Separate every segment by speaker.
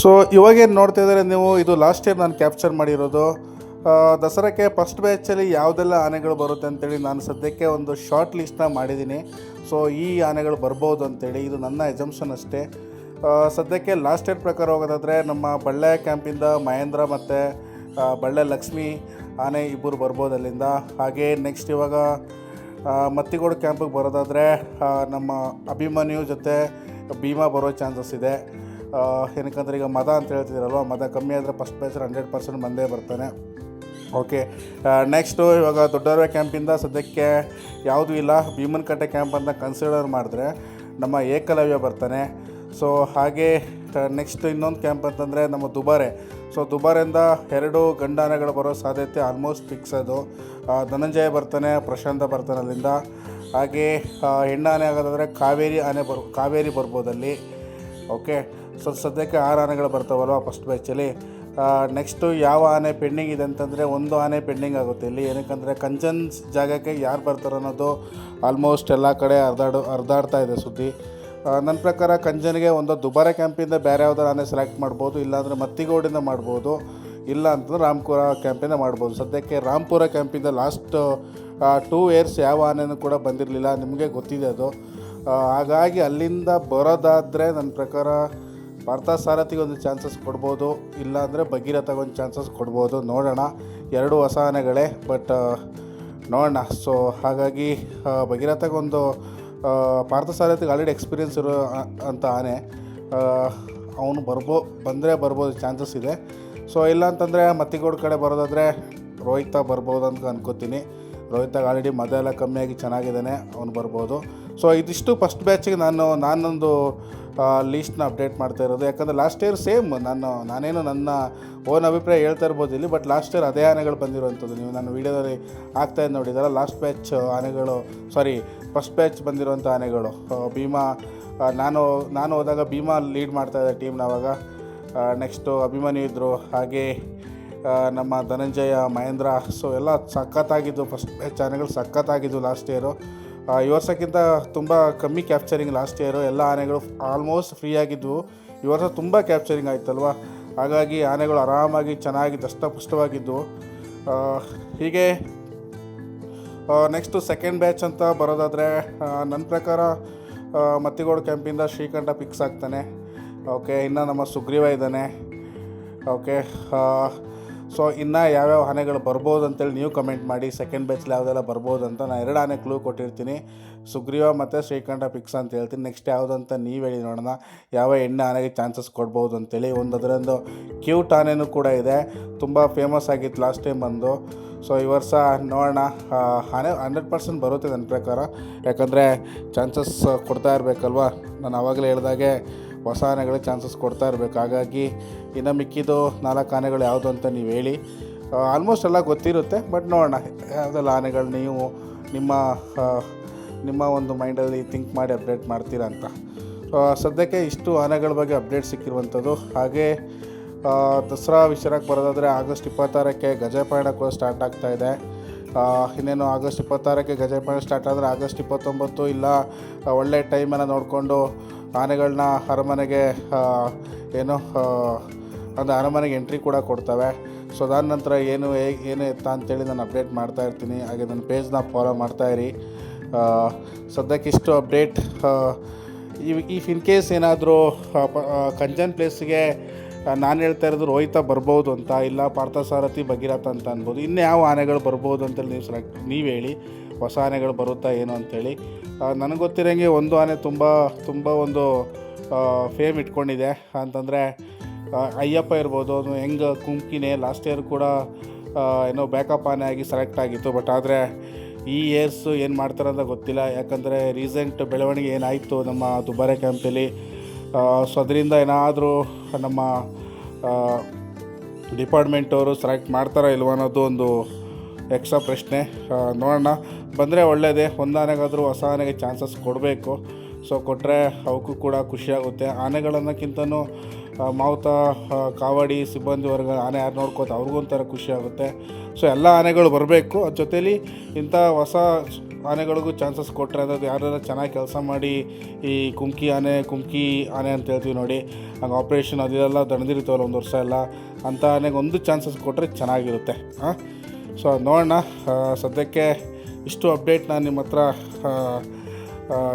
Speaker 1: So ಇವಾಗೇನು ನೋಡ್ತಾ ಇದ್ದಾರೆ ನೀವು, ಇದು ಲಾಸ್ಟ್ ಇಯರ್ ನಾನು ಕ್ಯಾಪ್ಚರ್ ಮಾಡಿರೋದು. ದಸರಾಕ್ಕೆ ಫಸ್ಟ್ ಬ್ಯಾಚಲ್ಲಿ ಯಾವುದೆಲ್ಲ ಆನೆಗಳು ಬರುತ್ತೆ ಅಂತೇಳಿ ನಾನು ಸದ್ಯಕ್ಕೆ ಒಂದು ಶಾರ್ಟ್ ಲಿಸ್ಟ್ನ ಮಾಡಿದ್ದೀನಿ. ಸೊ ಈ ಆನೆಗಳು ಬರ್ಬೋದು ಅಂತೇಳಿ, ಇದು ನನ್ನ ಎಜಂಪ್ಷನ್ ಅಷ್ಟೇ. ಸದ್ಯಕ್ಕೆ ಲಾಸ್ಟ್ ಇಯರ್ ಪ್ರಕಾರ ಹೋಗೋದಾದರೆ ನಮ್ಮ ಬಳ್ಳೆ ಕ್ಯಾಂಪಿಂದ ಮಹೇಂದ್ರ ಮತ್ತು ಬಳ್ಳೆ ಲಕ್ಷ್ಮಿ ಆನೆ ಇಬ್ಬರು ಬರ್ಬೋದು ಅಲ್ಲಿಂದ. ಹಾಗೆ ನೆಕ್ಸ್ಟ್ ಇವಾಗ ಮತ್ತಿಗೋಡು ಕ್ಯಾಂಪಿಗೆ ಬರೋದಾದರೆ ನಮ್ಮ ಅಭಿಮನ್ಯು ಜೊತೆ ಭೀಮಾ ಬರೋ ಚಾನ್ಸಸ್ ಇದೆ. ಏನಕ್ಕಂದ್ರೆ ಈಗ ಮದ ಅಂತ ಹೇಳ್ತಿದ್ದೀರಲ್ವ, ಮದ ಕಮ್ಮಿ ಆದರೆ ಫಸ್ಟ್ ಬ್ಯಾಚ್ 100% ಬಂದೇ ಬರ್ತಾನೆ. ಓಕೆ, ನೆಕ್ಸ್ಟು ಇವಾಗ ದೊಡ್ಡವರ ಕ್ಯಾಂಪಿಂದ ಸದ್ಯಕ್ಕೆ ಯಾವುದೂ ಇಲ್ಲ. ಭೀಮನಕಟ್ಟೆ ಕ್ಯಾಂಪ್ ಅಂತ ಕನ್ಸಿಡರ್ ಮಾಡಿದ್ರೆ ನಮ್ಮ ಏಕಲವ್ಯ ಬರ್ತಾನೆ. ಸೊ ಹಾಗೆ ನೆಕ್ಸ್ಟ್ ಇನ್ನೊಂದು ಕ್ಯಾಂಪ್ ಅಂತಂದರೆ ನಮ್ಮ ದುಬಾರೆ. ಸೊ ದುಬಾರೆಯಿಂದ 2 ಗಂಡಾನೆಗಳು ಬರೋ ಸಾಧ್ಯತೆ ಆಲ್ಮೋಸ್ಟ್ ಫಿಕ್ಸ್. ಅದು ಧನಂಜಯ ಬರ್ತಾನೆ, ಪ್ರಶಾಂತ ಬರ್ತಾನೆ ಅಲ್ಲಿಂದ. ಹಾಗೆ ಹೆಣ್ಣಾನೆ ಆಗೋದಾದರೆ ಕಾವೇರಿ ಬರ್ಬೋದಲ್ಲಿ. ಓಕೆ, ಸೊ ಸದ್ಯಕ್ಕೆ 6 ಆನೆಗಳು ಬರ್ತಾವಲ್ವ ಫಸ್ಟ್ ಬ್ಯಾಚಲ್ಲಿ. ನೆಕ್ಸ್ಟು ಯಾವ ಆನೆ ಪೆಂಡಿಂಗ್ ಇದೆ ಅಂತಂದರೆ ಒಂದು ಆನೆ ಪೆಂಡಿಂಗ್ ಆಗುತ್ತೆ ಇಲ್ಲಿ. ಏನಕ್ಕಂದರೆ ಕಂಚನ್ ಜಾಗಕ್ಕೆ ಯಾರು ಬರ್ತಾರೆ ಅನ್ನೋದು ಆಲ್ಮೋಸ್ಟ್ ಎಲ್ಲ ಕಡೆ ಹರಿದಾಡ್ತಾ ಇದೆ ಸುದ್ದಿ. ನನ್ನ ಪ್ರಕಾರ ಕಂಚನ್ಗೆ ಒಂದು ದುಬಾರೆ ಕ್ಯಾಂಪಿಂದ ಬೇರೆ ಯಾವುದಾರು ಆನೆ ಸೆಲೆಕ್ಟ್ ಮಾಡ್ಬೋದು, ಇಲ್ಲಾಂದರೆ ಮತ್ತಿಗೋಡಿಂದ ಮಾಡ್ಬೋದು, ಇಲ್ಲ ಅಂತಂದ್ರೆ ರಾಮ್ಪುರ ಕ್ಯಾಂಪಿಂದ ಮಾಡ್ಬೋದು. ಸದ್ಯಕ್ಕೆ ರಾಮ್ಪುರ ಕ್ಯಾಂಪಿಂದ ಲಾಸ್ಟ್ 2 ಇಯರ್ಸ್ ಯಾವ ಆನೆಯೂ ಕೂಡ ಬಂದಿರಲಿಲ್ಲ, ನಿಮಗೆ ಗೊತ್ತಿದೆ ಅದು. ಹಾಗಾಗಿ ಅಲ್ಲಿಂದ ಬರೋದಾದರೆ ನನ್ನ ಪ್ರಕಾರ ಪಾರ್ಥಸಾರಥಿಗೆ ಒಂದು ಚಾನ್ಸಸ್ ಕೊಡ್ಬೋದು, ಇಲ್ಲಾಂದರೆ ಭಗೀರಥಗೊಂದು ಚಾನ್ಸಸ್ ಕೊಡ್ಬೋದು. ನೋಡೋಣ, 2 ಹೊಸ ಆನೆಗಳೇ, ಬಟ್ ನೋಡೋಣ. ಸೊ ಹಾಗಾಗಿ ಭಗೀರಥಗೊಂದು ಪಾರ್ಥಸಾರಥಿಗೆ ಆಲ್ರೆಡಿ ಎಕ್ಸ್ಪೀರಿಯೆನ್ಸ್ ಇರೋ ಅಂತ ಆನೆ, ಅವನು ಬರ್ಬೋದು ಚಾನ್ಸಸ್ ಇದೆ. ಸೊ ಇಲ್ಲ ಅಂತಂದರೆ ಮತ್ತಿಗೋಡು ಕಡೆ ಬರೋದಾದರೆ ರೋಹಿತ ಬರ್ಬೋದು ಅಂತ ಅನ್ಕೋತೀನಿ. ರೋಹಿತಾಗ ಆಲ್ರೆಡಿ ಮದ ಎಲ್ಲ ಕಮ್ಮಿಯಾಗಿ ಚೆನ್ನಾಗಿದ್ದಾನೆ, ಅವನು ಬರ್ಬೋದು. ಸೊ ಇದಿಷ್ಟು ಫಸ್ಟ್ ಬ್ಯಾಚಿಗೆ ನಾನೊಂದು ಲೀಸ್ಟ್ನ ಅಪ್ಡೇಟ್ ಮಾಡ್ತಾ ಇರೋದು. ಯಾಕಂದರೆ ಲಾಸ್ಟ್ ಇಯರ್ ಸೇಮ್ ನಾನೇನು ನನ್ನ ಓನ್ ಅಭಿಪ್ರಾಯ ಹೇಳ್ತಾ ಇರ್ಬೋದು ಇಲ್ಲಿ, ಬಟ್ ಲಾಸ್ಟ್ ಇಯರ್ ಅದೇ ಆನೆಗಳು ಬಂದಿರುವಂಥದ್ದು. ನೀವು ನನ್ನ ವೀಡಿಯೋದಲ್ಲಿ ಆಗ್ತಾಯಿದ್ದು ನೋಡಿದಾರೆ, ಲಾಸ್ಟ್ ಬ್ಯಾಚ್ ಆನೆಗಳು, ಫಸ್ಟ್ ಬ್ಯಾಚ್ ಬಂದಿರುವಂಥ ಆನೆಗಳು. ಭೀಮಾ ನಾನು ಹೋದಾಗ ಭೀಮಾ ಲೀಡ್ ಮಾಡ್ತಾಯಿದ್ದೆ ಟೀಮ್ನ ಅವಾಗ. ನೆಕ್ಸ್ಟು ಅಭಿಮನ್ಯು ಇದ್ದರು, ಹಾಗೆ ನಮ್ಮ ಧನಂಜಯ, ಮಹೇಂದ್ರ. ಸೊ ಎಲ್ಲ ಸಖತ್ತಾಗಿದ್ದು, ಫಸ್ಟ್ ಬ್ಯಾಚ್ ಆನೆಗಳು ಸಖತ್ತಾಗಿದ್ದು ಲಾಸ್ಟ್ ಇಯರು. ಈ ವರ್ಷಕ್ಕಿಂತ ತುಂಬ ಕಮ್ಮಿ ಕ್ಯಾಪ್ಚರಿಂಗ್ ಲಾಸ್ಟ್ ಇಯರು. ಎಲ್ಲ ಆನೆಗಳು ಆಲ್ಮೋಸ್ಟ್ ಫ್ರೀ ಆಗಿದ್ವು. ಈ ವರ್ಷ ತುಂಬ ಕ್ಯಾಪ್ಚರಿಂಗ್ ಆಯ್ತಲ್ವ, ಹಾಗಾಗಿ ಆನೆಗಳು ಆರಾಮಾಗಿ ಚೆನ್ನಾಗಿ ದಷ್ಟಪುಷ್ಟವಾಗಿದ್ದವು. ಹೀಗೆ ನೆಕ್ಸ್ಟು ಸೆಕೆಂಡ್ ಬ್ಯಾಚ್ ಅಂತ ಬರೋದಾದರೆ ನನ್ನ ಪ್ರಕಾರ ಮತ್ತಿಗೋಡು ಕ್ಯಾಂಪಿಂದ ಶ್ರೀಕಂಠ ಫಿಕ್ಸ್ ಆಗ್ತಾನೆ. ಓಕೆ, ಇನ್ನು ನಮ್ಮ ಸುಗ್ರೀವ ಇದ್ದಾನೆ. ಓಕೆ, ಸೊ ಇನ್ನು ಯಾವ್ಯಾವ ಆನೆಗಳು ಬರ್ಬೋದು ಅಂತೇಳಿ ನೀವು ಕಮೆಂಟ್ ಮಾಡಿ. ಸೆಕೆಂಡ್ ಬ್ಯಾಚಲ್ಲಿ ಯಾವುದೆಲ್ಲ ಬರ್ಬೋದು ಅಂತ ನಾನು 2 ಆನೆ ಕ್ಲೂ ಕೊಟ್ಟಿರ್ತೀನಿ. ಸುಗ್ರೀವ ಮತ್ತು ಶ್ರೀಕಂಠ ಫಿಕ್ಸ್ ಅಂತ ಹೇಳ್ತೀನಿ. ನೆಕ್ಸ್ಟ್ ಯಾವುದು ಅಂತ ನೀವು ಹೇಳಿ ನೋಡೋಣ, ಯಾವ ಹೆಣ್ಣು ಆನೆಗೆ ಚಾನ್ಸಸ್ ಕೊಡ್ಬೋದು ಅಂತೇಳಿ. ಅದರೊಂದು ಕ್ಯೂಟ್ ಆನೆನೂ ಕೂಡ ಇದೆ, ತುಂಬ ಫೇಮಸ್ ಆಗಿತ್ತು ಲಾಸ್ಟ್ ಟೈಮ್ ಬಂದು. ಸೊ ಈ ವರ್ಷ ನೋಡೋಣ, ಆನೆ 100% ಬರುತ್ತೆ ನನ್ನ ಪ್ರಕಾರ. ಯಾಕಂದರೆ ಚಾನ್ಸಸ್ ಕೊಡ್ತಾ ಇರಬೇಕಲ್ವ, ನಾನು ಆವಾಗಲೇ ಹೇಳಿದಾಗೆ ಹೊಸ ಆನೆಗಳಿಗೆ ಚಾನ್ಸಸ್ ಕೊಡ್ತಾ ಇರಬೇಕು. ಹಾಗಾಗಿ ಇನ್ನು ಮಿಕ್ಕಿದ್ದು 4 ಆನೆಗಳು ಯಾವುದು ಅಂತ ನೀವು ಹೇಳಿ. ಆಲ್ಮೋಸ್ಟ್ ಎಲ್ಲ ಗೊತ್ತಿರುತ್ತೆ, ಬಟ್ ನೋಡೋಣ ಯಾವುದೆಲ್ಲ ಆನೆಗಳು ನೀವು ನಿಮ್ಮ ಒಂದು ಮೈಂಡಲ್ಲಿ ಥಿಂಕ್ ಮಾಡಿ ಅಪ್ಡೇಟ್ ಮಾಡ್ತೀರಾ ಅಂತ. ಸದ್ಯಕ್ಕೆ ಇಷ್ಟು ಆನೆಗಳ ಬಗ್ಗೆ ಅಪ್ಡೇಟ್ ಸಿಕ್ಕಿರುವಂಥದ್ದು. ಹಾಗೆ ದಸರಾ ವಿಚಾರಕ್ಕೆ ಬರೋದಾದರೆ ಆಗಸ್ಟ್ 26ಕ್ಕೆ ಗಜಪಯಣ ಕೂಡ ಸ್ಟಾರ್ಟ್ ಆಗ್ತಾಯಿದೆ. ಇನ್ನೇನು ಆಗಸ್ಟ್ 26ಕ್ಕೆ ಗಜಪಯಣ ಸ್ಟಾರ್ಟ್ ಆದರೆ ಆಗಸ್ಟ್ 29 ಇಲ್ಲ ಒಳ್ಳೆ ಟೈಮನ್ನು ನೋಡಿಕೊಂಡು ಆನೆಗಳನ್ನ ಅರಮನೆಗೆ ಅರಮನೆಗೆ ಎಂಟ್ರಿ ಕೂಡ ಕೊಡ್ತವೆ. ಸೊ ಅದಾದ ನಂತರ ಏನು ಎತ್ತ ಅಂತೇಳಿ ನಾನು ಅಪ್ಡೇಟ್ ಮಾಡ್ತಾಯಿರ್ತೀನಿ. ಹಾಗೆ ನನ್ನ ಪೇಜ್ನ ಫಾಲೋ ಮಾಡ್ತಾಯಿರಿ. ಸದ್ಯಕ್ಕಿಷ್ಟು ಅಪ್ಡೇಟ್. ಇಫ್ ಇನ್ ಕೇಸ್ ಏನಾದರೂ ಕಂಚನ್ ಪ್ಲೇಸಿಗೆ ನಾನು ಹೇಳ್ತಾ ಇರೋದು ರೋಹಿತ ಬರ್ಬೋದು ಅಂತ, ಇಲ್ಲ ಪಾರ್ಥಸಾರಥಿ ಭಗೀರಥ ಅಂತ ಅನ್ಬೋದು. ಇನ್ನು ಯಾವ ಆನೆಗಳು ಬರ್ಬೋದು ಅಂತೇಳಿ ನೀವು ಹೇಳಿ, ಹೊಸ ಆನೆಗಳು ಬರುತ್ತಾ ಏನು ಅಂಥೇಳಿ. ನನಗೆ ಗೊತ್ತಿರೋಂಗೆ ಒಂದು ಆನೆ ತುಂಬ ಒಂದು ಫೇಮ್ ಇಟ್ಕೊಂಡಿದೆ ಅಂತಂದರೆ ಅಯ್ಯಪ್ಪ ಇರ್ಬೋದು. ಅವನು ಹೆಂಗೆ ಕುಮ್ಕಿನೇ ಲಾಸ್ಟ್ ಇಯರ್ ಕೂಡ ಬ್ಯಾಕಪ್ ಆನೆ ಆಗಿ ಸೆಲೆಕ್ಟ್ ಆಗಿತ್ತು. ಬಟ್ ಆದರೆ ಈ ಇಯರ್ಸು ಏನು ಮಾಡ್ತಾರೆ ಅಂತ ಗೊತ್ತಿಲ್ಲ. ಯಾಕಂದರೆ ರೀಸೆಂಟ್ ಬೆಳವಣಿಗೆ ಏನಾಯಿತು ನಮ್ಮ ದುಬಾರೆ ಕ್ಯಾಂಪಲ್ಲಿ, ಸೊ ಅದರಿಂದ ಏನಾದರೂ ನಮ್ಮ ಡಿಪಾರ್ಟ್ಮೆಂಟವರು ಸೆಲೆಕ್ಟ್ ಮಾಡ್ತಾರೋ ಇಲ್ವೋ ಅನ್ನೋದು ಒಂದು ಎಕ್ಸ್ಟ್ರಾ ಪ್ರಶ್ನೆ. ನೋಡೋಣ, ಬಂದರೆ ಒಳ್ಳೆಯದೇ. ಒಂದು ಆನೆಗಾದರೂ ಹೊಸ ಆನೆಗೆ ಚಾನ್ಸಸ್ ಕೊಡಬೇಕು. ಸೊ ಕೊಟ್ಟರೆ ಅವಕ್ಕೂ ಕೂಡ ಖುಷಿಯಾಗುತ್ತೆ. ಆನೆಗಳನ್ನಕ್ಕಿಂತನೂ ಮಾವುತ, ಕಾವಡಿ ಸಿಬ್ಬಂದಿ ವರ್ಗ ಆನೆ ಯಾರು ನೋಡ್ಕೋತ ಅವ್ರಿಗೊಂಥರ ಖುಷಿಯಾಗುತ್ತೆ. ಸೊ ಎಲ್ಲ ಆನೆಗಳು ಬರಬೇಕು. ಅದ್ರ ಜೊತೇಲಿ ಇಂಥ ಆನೆಗಳಿಗೂ ಚಾನ್ಸಸ್ ಕೊಟ್ಟರೆ, ಅದಾದ್ರು ಯಾರೆಲ್ಲ ಚೆನ್ನಾಗಿ ಕೆಲಸ ಮಾಡಿ ಈ ಕುಮ್ಕಿ ಆನೆ ಅಂತ ಹೇಳ್ತೀವಿ ನೋಡಿ, ಹಂಗೆ ಆಪ್ರೇಷನ್ ಅದೆಲ್ಲ ದಣದಿರ್ತಾವಲ್ಲ ಒಂದು ವರ್ಷ ಎಲ್ಲ, ಅಂಥ ಆನೆಗೆ ಒಂದು ಚಾನ್ಸಸ್ ಕೊಟ್ಟರೆ ಚೆನ್ನಾಗಿರುತ್ತೆ. ಸೊ ನೋಡೋಣ. ಸದ್ಯಕ್ಕೆ ಇಷ್ಟು ಅಪ್ಡೇಟ್ ನಾನು ನಿಮ್ಮ ಹತ್ರ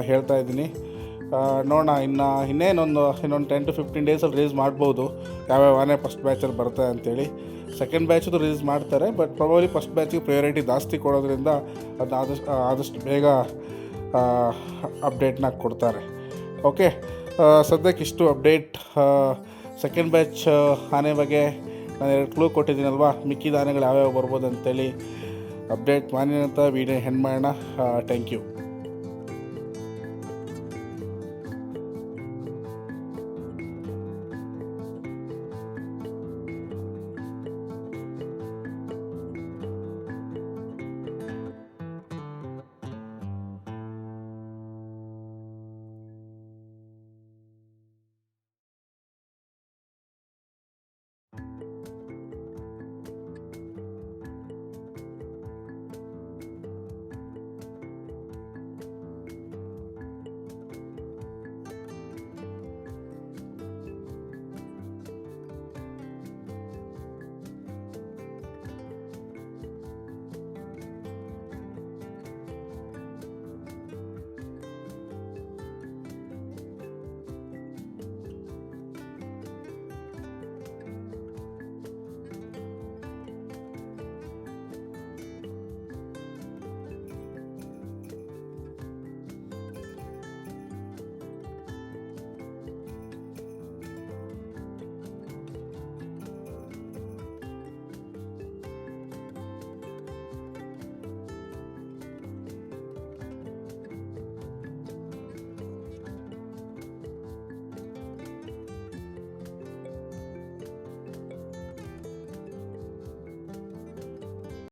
Speaker 1: ಹೇಳ್ತಾ ಇದ್ದೀನಿ. ನೋಡೋಣ, ಇನ್ನೊಂದು 10 to 15 ಡೇಸಲ್ಲಿ ರಿಲೀಸ್ ಮಾಡ್ಬೋದು ಯಾವ್ಯಾವ ಆನೆ ಫಸ್ಟ್ ಬ್ಯಾಚಲ್ಲಿ ಬರ್ತದೆ ಅಂತೇಳಿ. ಸೆಕೆಂಡ್ ಬ್ಯಾಚದು ರಿಲೀಸ್ ಮಾಡ್ತಾರೆ, ಬಟ್ ಪ್ರಾಬಬ್ಲಿ ಫಸ್ಟ್ ಬ್ಯಾಚಿಗೆ ಪ್ರಯಾರಿಟಿ ಜಾಸ್ತಿ ಕೊಡೋದ್ರಿಂದ ಅದು ಆದಷ್ಟು ಬೇಗ ಅಪ್ಡೇಟ್ನ ಕೊಡ್ತಾರೆ. ಓಕೆ, ಸದ್ಯಕ್ಕೆ ಇಷ್ಟು ಅಪ್ಡೇಟ್. ಸೆಕೆಂಡ್ ಬ್ಯಾಚ್ ಆನೆ ಬಗ್ಗೆ ನಾನು 2 ಕ್ಲೂ ಕೊಟ್ಟಿದ್ದೀನಲ್ವಾ, ಮಿಕ್ಕಿದ ಆನೆಗಳು ಯಾವ್ಯಾವ ಬರ್ಬೋದು ಅಂತೇಳಿ ಅಪ್ಡೇಟ್ ಮಾಡಿ ಅಂತ ವೀಡಿಯೋ ಹೆಂಡ್ ಮಾಡೋಣ. Thank you.